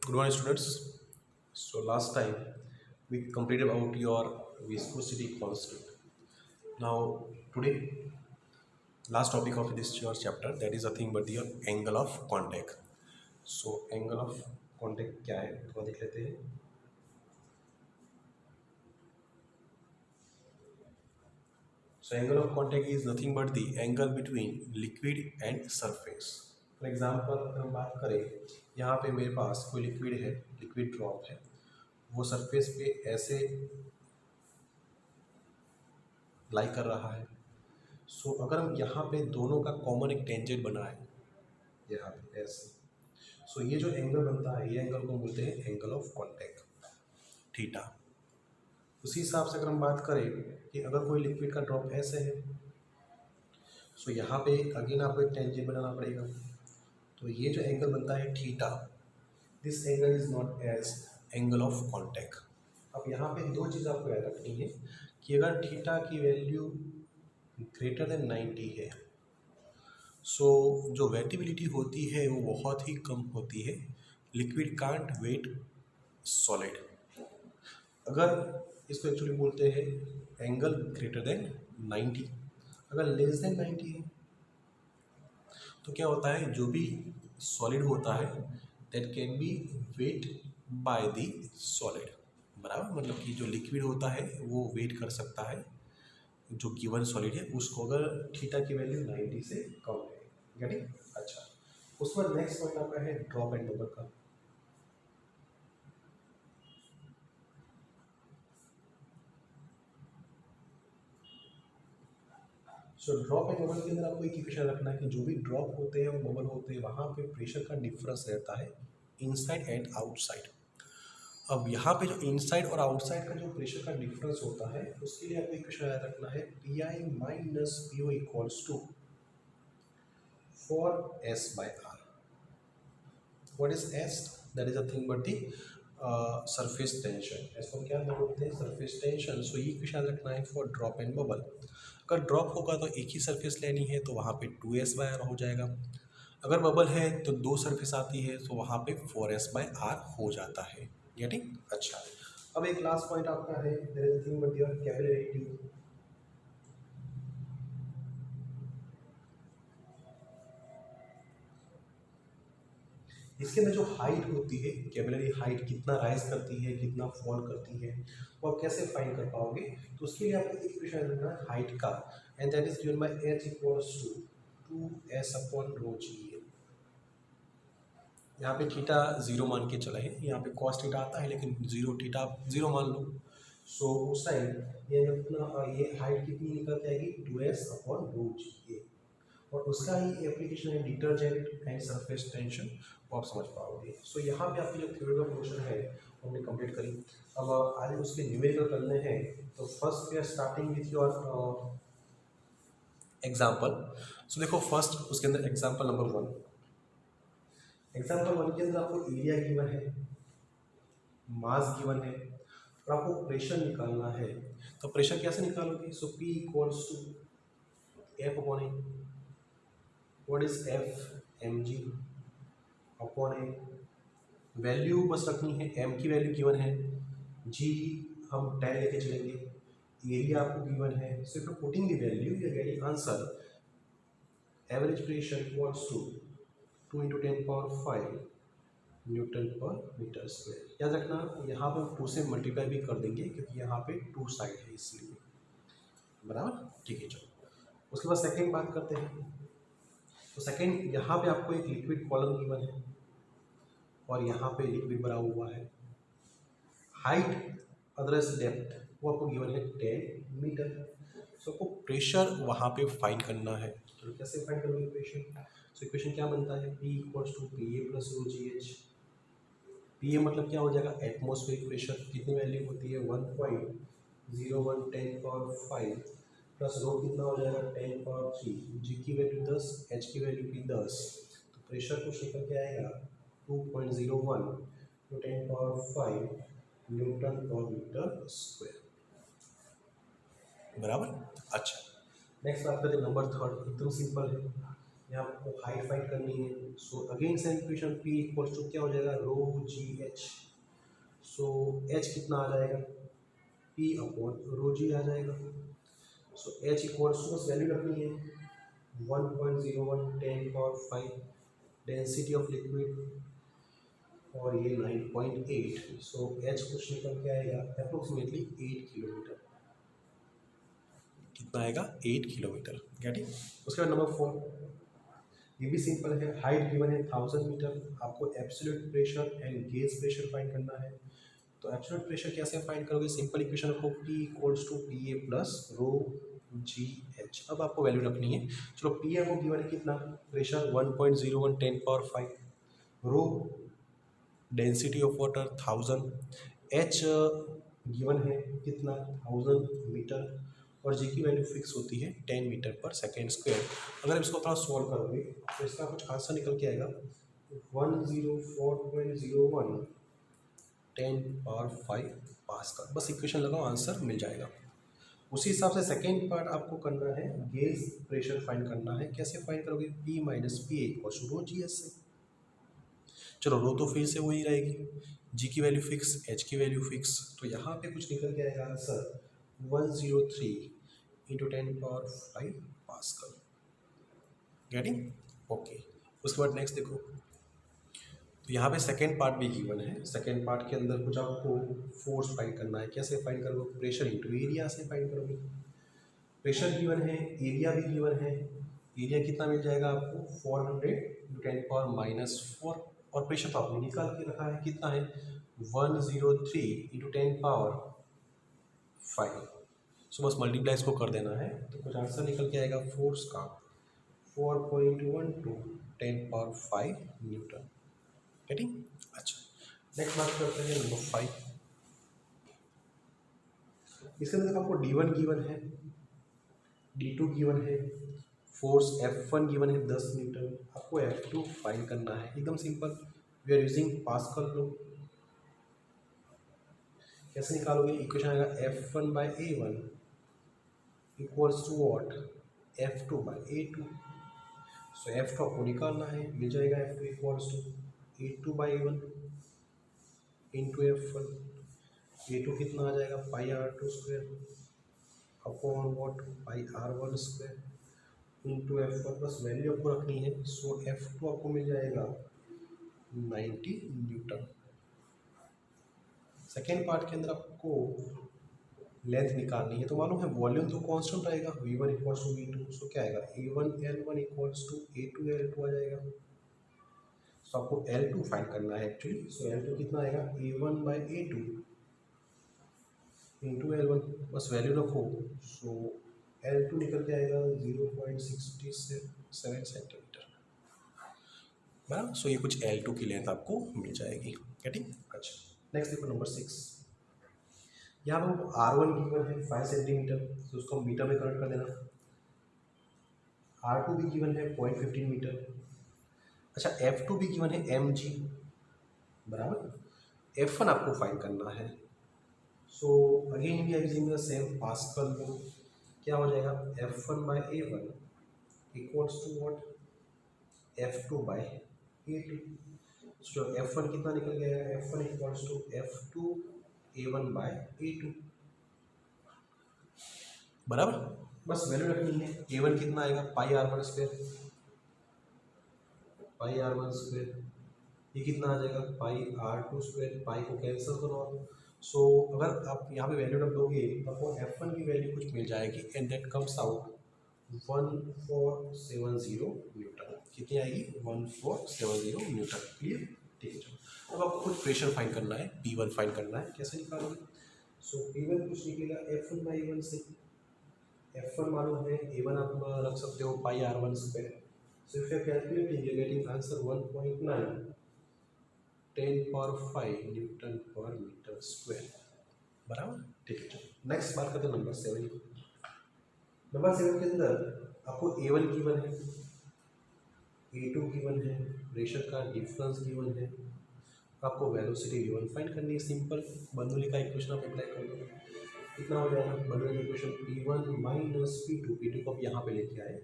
Good morning, students. So last time we completed about your viscosity constant. Now today, last topic of this your chapter, that is a thing but the angle of contact. So angle of contact क्या है तो देख लेते हैं. So angle of contact is nothing but the angle between liquid and surface. For example, अगर हम बात करें, यहाँ पे मेरे पास कोई लिक्विड है, लिक्विड ड्रॉप है, वो सरफेस पे ऐसे लाई कर रहा है. सो अगर हम यहाँ पे दोनों का कॉमन एक टेंजेंट बनाए यहाँ पे ऐसे, सो ये जो एंगल बनता है, ये एंगल को बोलते हैं एंगल ऑफ कांटेक्ट, थीटा. उसी हिसाब से अगर हम बात करें कि अगर कोई लिक्विड का ड्रॉप ऐसे है, सो यहाँ पे अगेन आपको एक टेंजेंट बनाना पड़ेगा. तो ये जो एंगल बनता है theta, this angle is not as angle of contact. अब यहाँ पे दो चीज़ आपको याद रखनी है कि अगर थीटा की वैल्यू ग्रेटर देन 90 है, सो जो वेटिबिलिटी होती है वो बहुत ही कम होती है. Liquid can't wet solid. अगर इसको एक्चुअली बोलते हैं एंगल ग्रेटर देन 90. अगर लेस देन 90 है तो क्या होता है, जो भी सॉलिड होता है that can be weight by the solid. बराबर, मतलब कि जो लिक्विड होता है वो वेट कर सकता है जो गिवन सॉलिड है उसको, अगर थीटा की वैल्यू 90 से कम है. गेटिंग? अच्छा, उस पर नेक्स्ट पॉइंट आपका है ड्रॉप एंड बबल का. सो ड्रॉप एंड बबल के अंदर आपको एक इक्वेशन रखना है कि जो भी ड्रॉप होते हैं वो बबल होते हैं, वहाँ पे प्रेशर का डिफरेंस रहता है इनसाइड एंड आउटसाइड. अब यहाँ पे जो इनसाइड और आउटसाइड का जो प्रेशर का डिफरेंस होता है उसके लिए आपको इक्वेशन याद रखना है P I minus P O equals to 4s by r. What is s? That is a thing but the surface tension. S को क्या बोलते हैं? surface tension. So ये इक्वेशन याद रखना है फॉर ड्रॉप एंड बबल. अगर ड्रॉप होगा तो एक ही सरफेस लेनी है तो वहाँ पे 2s by r हो जाएगा. अगर बबल है तो दो सरफेस आती है तो वहाँ पे 4s by r हो जाता है. गेटिंग? अच्छा, अब एक लास्ट पॉइंट आपका है, there is a thing but your capillary tube. इसके अंदर जो हाइट होती है, कैपिलरी हाइट कितना राइज करती है, कितना फॉल करती है, वो आप कैसे फाइंड कर पाओगे? तो उसके लिए आपको एक इक्वेशन रखना है हाइट का, and that is given by h equals to 2s upon rho g. यहाँ पे थीटा जीरो मान के चला है, यहाँ पे कॉस थीटा आता है लेकिन जीरो थीटा जीरो मान लो. सो उस टाइम ये अपना ये हाइट कितनी निकल के आएगी? 2s अपॉन रो जी. और उसका ही एप्लीकेशन है डिटर्जेंट एंड सरफेस टेंशन, वो आप समझ पाओगे. सो यहाँ पे आपकी जो थ्योरेटिकल पोर्शन है वो हमने कंप्लीट करी. अब आगे उसके न्यूमेरिकल करने हैं. तो first we are starting with your example. So देखो फर्स्ट उसके अंदर एग्जाम्पल नंबर 1. एग्जाम्पल 1 के अंदर आपको एरिया गिवन है, मास गिवन है और आपको प्रेशर निकालना है. तो प्रेशर कैसे निकालोगे? So P equals to F upon A. What is F? mg upon A. Value बस रखनी है, m की वैल्यू गिवन है, g हम 10 लेके चलेंगे, एरिया आपको गिवन है. So if you putting the value you are getting answer average pressure equals to 2 × 10⁵ newton per metre square. याद रखना यहाँ पर 2 से मल्टीप्लाई भी कर देंगे क्योंकि यहाँ पे 2 साइड है इसलिए. बराबर, ठीक है. चलो उसके बाद सेकेंड बात करते हैं. तो सेकेंड, यहाँ पे आपको एक लिक्विड कॉलम गिवन है और यहाँ पे लिक्विड भरा हुआ है. हाइट अदरस डेप्थ वो आपको गिवन है 10 मीटर. सो आपको प्रेशर वहाँ पे फाइंड करना है. तो कैसे फाइंड करोगे प्रेशर? सो इक्वेशन क्या बनता है? P equals to P A plus rho G H. P A मतलब क्या हो जाएगा? Atmospheric pressure. कितनी वैल्यू होती है? 1.0110⁵ प्लस रो कितना हो जाएगा? 10⁻3. जी की वैल्यू 10, एच की वैल्यू भी 10. तो प्रेशर कुछ निकल के आएगा 2.01 × 10⁵ न्यूटन पर मीटर स्क्वायर. बराबर. अच्छा, नेक्स्ट बात करते हैं नंबर 3. एकदम सिंपल है. यहाँ आपको हाइट फाइंड करनी है। So again same equation P equals to क्या हो जाएगा, रो जी एच। सो एच कितना आ जाएगा, पी अपॉन रो जी आ जाएगा। सो एच इक्वल्स टू बस वैल्यू रखनी है 1.01 10 पावर 5 डेंसिटी ऑफ लिक्विड और ये 9.8। सो एच कुछ निकल के आएगा अप्रोक्सीमेटली 8 किलोमीटर। कितना आएगा, 8 किलोमीटर। Get it. उसके बाद नंबर 4, ये भी सिंपल है। हाइट गिवन है 1000 मीटर, आपको absolute pressure and gauge pressure find करना है। तो एब्सोल्यूट प्रेशर कैसे फाइंड करोगे, सिंपल इक्वेशन रखो P equals to P A plus rho G H. अब आपको वैल्यू रखनी है। चलो पी ए को गिवन है कितना, pressure 1.01 10 power 5, rho density of water 1000, H given है कितना 1000 मीटर, और जी की वैल्यू फिक्स होती है 10 मीटर पर सेकेंड स्क्वायर। अगर इसको थोड़ा सॉल्व करोगे तो इसका कुछ आंसर निकल के आएगा 104.01 10 पावर 5 पास्कल। बस इक्वेशन लगाओ, आंसर मिल जाएगा। उसी हिसाब से सेकेंड पार्ट आपको करना है, गेज प्रेशर फाइंड करना है। कैसे फाइंड करोगे, P minus P equals to rho G S से। चलो रो तो फिर से वही रहेगी, जी की वैल्यू फिक्स, एच की वैल्यू फिक्स, तो यहाँ पे कुछ निकल के आएगा answer 103 into 10 power 5 pascal. Getting, okay. उसके बाद नेक्स्ट देखो, तो यहाँ पे सेकेंड पार्ट भी गिवन है। सेकेंड पार्ट के अंदर कुछ आपको फोर्स फाइंड करना है। कैसे फाइंड करोगे, प्रेशर इंटू एरिया से फाइंड करोगे। प्रेशर गिवन है, एरिया भी गिवन है। एरिया कितना मिल जाएगा आपको 400 इंटू 10 पावर माइनस 4, और प्रेशर तो आपने निकाल के रखा है, कितना है 103 इंटू 10 पावर 5। सो बस मल्टीप्लाई इसको कर देना है, तो कुछ आंसर निकल के आएगा फोर्स का 4.12 10 पावर 5 न्यूटन। गेटिंग, अच्छा। नेक्स्ट बात करते हैं नंबर 5। इसके अंदर आपको D1 गिवन है, D2 गिवन है, फोर्स F1 गिवन है 10 न्यूटन, आपको F2 फाइंड करना है। एकदम simple, we are using Pascal law. कैसे निकालोगे, इक्वेशन आएगा F1 by A1 equals to what, F2 by A2। So F2 आपको निकालना है, मिल जाएगा F2 equals to A2 by A1 into F1। A2 कितना आ जाएगा, पाई R2 square upon what, pi R1 square into F1। बस वैल्यू आपको रखनी है। सो F2 आपको मिल जाएगा 90 न्यूटन। सेकेंड पार्ट के अंदर आपको लेंथ निकालनी है, तो मालूम है वॉल्यूम तो कांस्टेंट रहेगा, V1 इक्वल्स टू V2। सो क्या आएगा, A1 L1 equals to A2 L2 आ जाएगा। सो आपको L2 फाइंड करना है एक्चुअली। सो L2 कितना आएगा, A1 by A2 into L1। बस वैल्यू रखो। सो L2 निकल के आएगा 0.67 सेंटीमीटर, बराबर। सो ये कुछ L2 की लेंथ आपको मिल जाएगी। गेटिंग, अच्छा। नेक्स्ट देखो नंबर 6। यहाँ पर R1 गिवन है 5 सेंटीमीटर, तो उसको मीटर में कन्वर्ट कर देना। R2 भी गिवन है 0.15 मीटर। अच्छा, F2 भी गिवन है mg, बराबर। F1 आपको फाइंड करना है। So again we are using the same Pascal law. क्या हो जाएगा, F1 by A1 equals to what, F2 by A2। So F1 कितना निकल गया, F1 equals to F2 A1 by A2, बराबर। बस वैल्यू रखनी है। A1 कितना आएगा, पाई R1 स्क्वायर, पाई R1 स्क्वायर। ये कितना आ जाएगा, पाई R2 स्क्वायर। पाई को कैंसिल करो आप। सो अगर आप यहाँ पे वैल्यू रख दोगे तो आपको F1 की वैल्यू कुछ मिल जाएगी, and that comes out 1470 Newton. कितनी आएगी, 1470 न्यूटन। क्लियर, ठीक है। चलो अब आपको कुछ प्रेशर फाइंड करना है, P1 फाइंड करना है। कैसे निकालोगे, सो P1 कुछ निकलेगा F1 बाई A1 से। F1 मालूम है, A1 आप रख सकते हो pi R1 square. So if you are calculating you are getting answer 1.9 10 power 5 newton per metre square, बराबर। ठीक है, चलो नेक्स्ट बात करते हैं नंबर 7 की। नंबर 7 के अंदर आपको A1 गिवन है, A2 गिवन है, प्रेशर का डिफरेंस गिवन है, आपको वेलोसिटी V1 फाइंड करनी है। सिंपल बर्नौली का इक्वेशन आप अप्लाई कर लो। कितना हो जाएगा, बर्नौली का इक्वेशन P1 माइनस P2 को आप यहाँ पे लेके आए।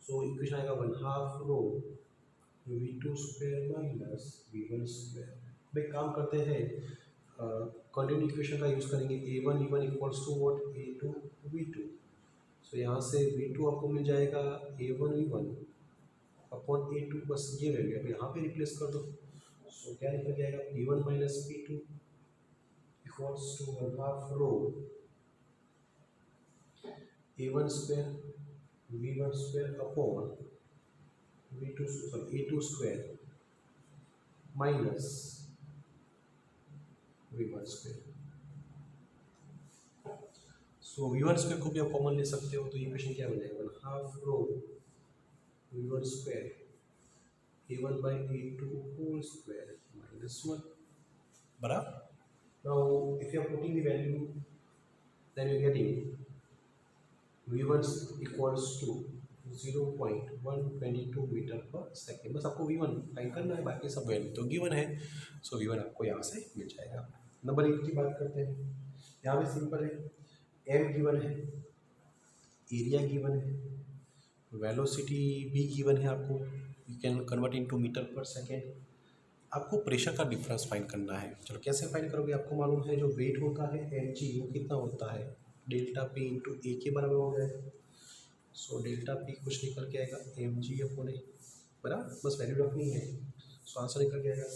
सो इक्वेशन आएगा 1/2 रो v2 square minus v1 square. भाई काम करते हैं, कंटिन्यू इक्वेशन का यूज़ करेंगे। a1 v1 equals to what, a2 v2। सो यहाँ से v2 आपको मिल जाएगा a1 v1 अपॉन a2, बस ये वैल्यू अब यहाँ पे रिप्लेस कर दो। सो क्या निकल जाएगा, p1 minus p2 equals to 1/2 rho a1 square v1 square upon v2 sorry a2 square minus v1 square. So v1 square को भी आप कॉमन ले सकते हो, तो इक्वेशन क्या बन जाएगा, 1/2 रो v1 square a1 by a2 whole square minus 1 बराबर। now if you are putting the value then you are getting v1 equals to 0.122 metre per second. बस आपको v1 फाइंड करना है, बाकी सब वैल्यू तो गिवन है। सो v1 आपको यहाँ से मिल जाएगा। नंबर 1 की बात करते हैं। यहाँ भी सिंपल है, m गिवन है, एरिया गिवन है, वेलोसिटी भी गिवन है आपको, you can convert into metre per second. आपको प्रेशर का डिफरेंस फाइंड करना है। चलो कैसे फाइंड करोगे, आपको मालूम है जो वेट होता है mg वो कितना होता है, डेल्टा पी इंटू ए के बराबर हो गया है। सो डेल्टा पी कुछ निकल के आएगा mg अपॉन ए बराबर, बस वैल्यू रखनी है। सो आंसर निकल के आएगा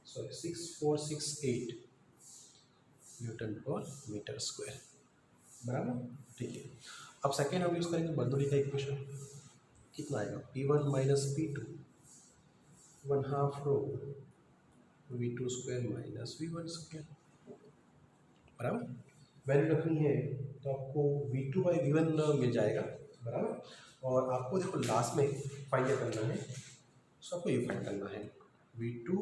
6468 न्यूटन पर मीटर स्क्वायर बराबर। ठीक है, अब सेकेंड हम यूज़ करेंगे बर्नौली का इक्वेशन। कितना आएगा, p1 माइनस p2 1/2 रो v2 square minus v1 square बराबर। वैल्यू रखनी है तो आपको v2 बाई v1 मिल जाएगा बराबर। और आपको देखो लास्ट में फाइंड करना है, सो आपको ये फाइंड करना है v2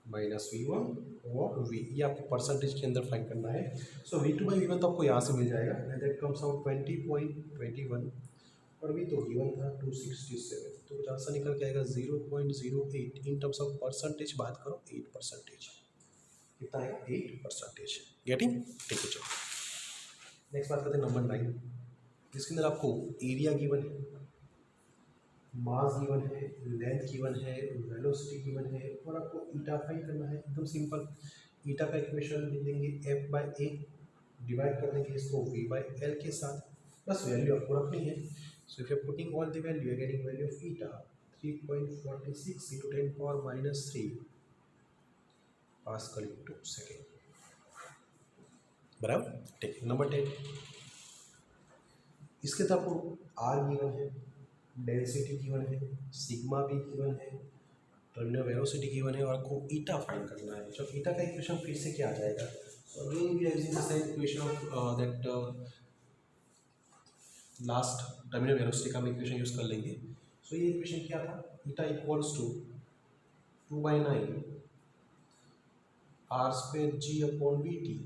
माइनस v1 और v, ये आपको परसेंटेज के अंदर फाइंड करना है। सो v2 बाई v1 तो आपको यहाँ से मिल जाएगा, दैट कम्स आउट 20.21 और भी तो गिवन था 267, तो आंसर निकल के आएगा 0.08। इन टर्म्स ऑफ परसेंटेज बात करो 8%, कितना है 8%। गेटिंग, ठीक है। चलो नेक्स्ट बात करते हैं नंबर 9, जिसके अंदर आपको एरिया गिवन है, मास गिवन है, लेंथ गिवन है, वेलोसिटी गिवन है और आपको ईटा फाइंड करना है। एकदम सिंपल, ईटा का इक्वेशन लिख देंगे f/a, डिवाइड कर देंगे इसको v/l के साथ, बस वैल्यू आपको रखनी है। So if you are putting all the value, you are getting value of eta 3.46 into 10 power minus 3 pascal into second बराबर। ठीक है, नंबर 10, इसके तो आपको आर गिवन है, डेंसिटी गिवन है, सिग्मा भी गिवन है, टर्मिनल वेलोसिटी गिवन है और आपको ईटा फाइंड करना है। जब ईटा का इक्वेशन फिर से क्या आ जाएगा, so again we are using the same equation of that last terminal velocity का हम इक्वेशन यूज कर लेंगे। सो ये इक्वेशन क्या था, eta equals to 2/9 R square G upon V T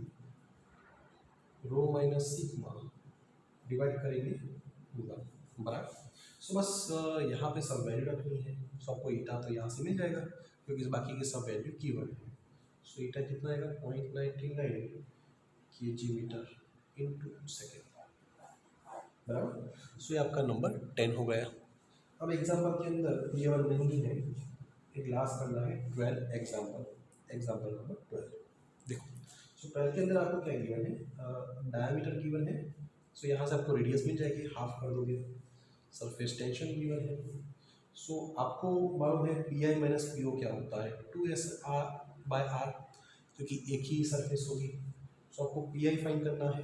rho minus sigma divide करेंगे बराबर। सो बस यहाँ पे सब वैल्यू रखनी है। सो आपको ईटा तो यहाँ से मिल जाएगा क्योंकि बाकी के सब वैल्यू गिवन है। सो ईटा कितना आएगा 0.99 kg मीटर इंटू सेकेंड बराबर। सो ये आपका नंबर 10 हो गया। अब एग्जाम्पल के अंदर ये वाला नहीं है, एक लास्ट करना है 12 एग्जाम्पल नंबर 12। देखो, सो 12 के अंदर आपको क्या गिवन है, डायमीटर गिवन है। सो यहाँ से आपको रेडियस मिल जाएगी, हाफ कर दोगे। सरफेस टेंशन गिवन है। सो आपको मालूम है P I minus P O क्या होता है, 2s/r, क्योंकि एक ही सरफेस होगी। सो आपको पी आई फाइंड करना है।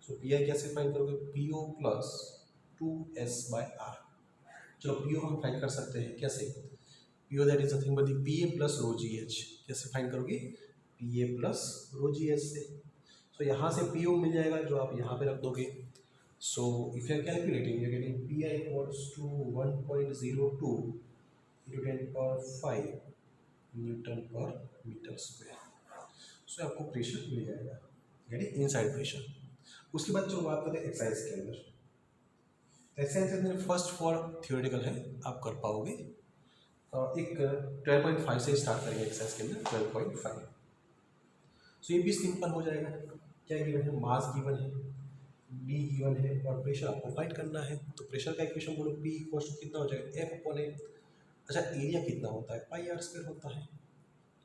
सो पी आई कैसे फाइंड करोगे, पी ओ प्लस 2s/r। चलो पी ओ हम फाइंड कर सकते हैं कैसे, P O that is nothing but the P A plus rho G H. कैसे फाइंड करोगे, P A plus rho G H से। सो यहाँ से पी ओ मिल जाएगा जो आप यहाँ पे रख दोगे। So if you are calculating, you are getting P I equals to 1.02 into 10 power 5 newton per metre square. So आपको प्रेशर मिल जाएगा, यानी इनसाइड प्रेशर। उसके बाद जो बात करते हैं एक्सरसाइज के अंदर, एक्सरसाइज के अंदर फर्स्ट फॉर थियोरेटिकल है, आप कर पाओगे। एक 12.5 से स्टार्ट करेंगे एक्सरसाइज के अंदर 12.5। सो ये भी सिंपल हो जाएगा। क्या गिवन है, मास गिवन है, डी गिवन है और प्रेशर आपको फाइंड करना है। तो प्रेशर का इक्वेशन बोलो पी इक्वल टू कितना हो जाएगा एफ अपॉन ए। अच्छा एरिया कितना होता है पाई आर स्क्वायर होता है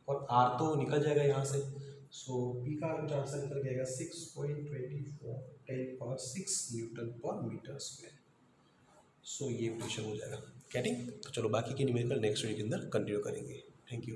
और आर तो निकल जाएगा यहाँ से। सो पी का कुछ आंसर निकल जाएगा 6.24 10⁶ न्यूटन पर मीटर स्क्वायर। सो ये प्रेशर हो जाएगा। गेटिंग? तो चलो बाकी के न्यूमेरिकल नेक्स्ट वीडियो के अंदर कंटिन्यू करेंगे। Thank you.